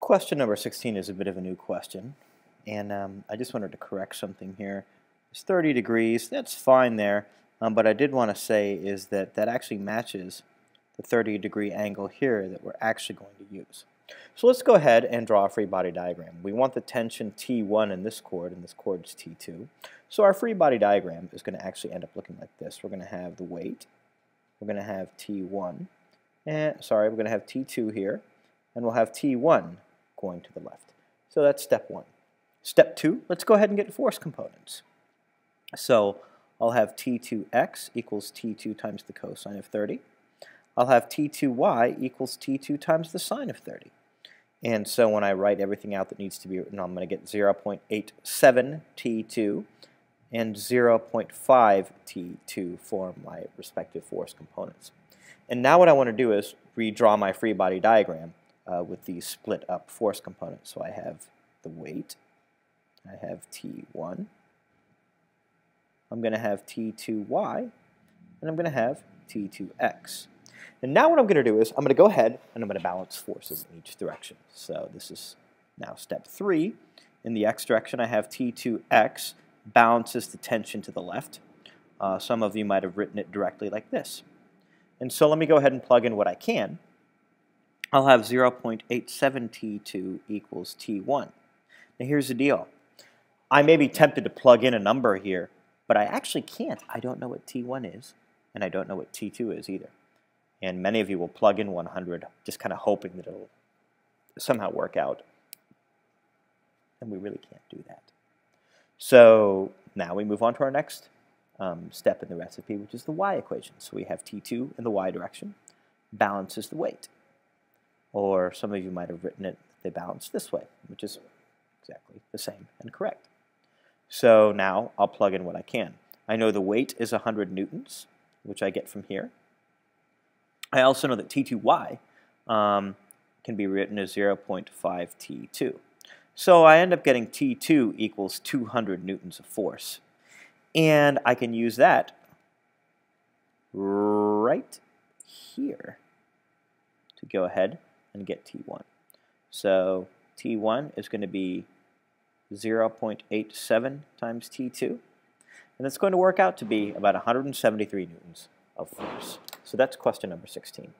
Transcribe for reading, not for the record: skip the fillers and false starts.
Question number 16 is a bit of a new question, and I just wanted to correct something here. It's 30 degrees, that's fine there, but I did want to say is that that actually matches the 30-degree angle here that we're actually going to use. So let's go ahead and draw a free body diagram. We want the tension T1 in this chord, and this chord is T2. So our free body diagram is going to actually end up looking like this. We're going to have the weight, we're going to have T1, and we're going to have T2 here, and we'll have T1 going to the left. So that's step one. Step two, let's go ahead and get force components. So I'll have T2x equals T2 times the cosine of 30. I'll have T2y equals T2 times the sine of 30. And so when I write everything out that needs to be written, I'm going to get 0.87 T2 and 0.5 T2 for my respective force components. And now what I want to do is redraw my free body diagram with these split up force components. So I have the weight, I have T1, I'm going to have T2y, and I'm going to have T2x. And now what I'm going to do is I'm going to go ahead and I'm going to balance forces in each direction. So this is now step 3. In the x direction I have T2x balances the tension to the left. Some of you might have written it directly like this. And so let me go ahead and plug in what I can. I'll have 0.87 T2 equals T1. Now here's the deal. I may be tempted to plug in a number here, but I actually can't. I don't know what T1 is, and I don't know what T2 is either. And many of you will plug in 100, just kind of hoping that it'll somehow work out. And we really can't do that. So now we move on to our next step in the recipe, which is the y equation. So we have T2 in the y direction, balances the weight. Or some of you might have written it, they balance this way, which is exactly the same and correct. So now I'll plug in what I can. I know the weight is 100 newtons, which I get from here. I also know that T2y can be written as 0.5 T2. So I end up getting T2 equals 200 newtons of force. And I can use that right here to go ahead and get T1. So T1 is going to be 0.87 times T2. And it's going to work out to be about 173 newtons of force. So that's question number 16.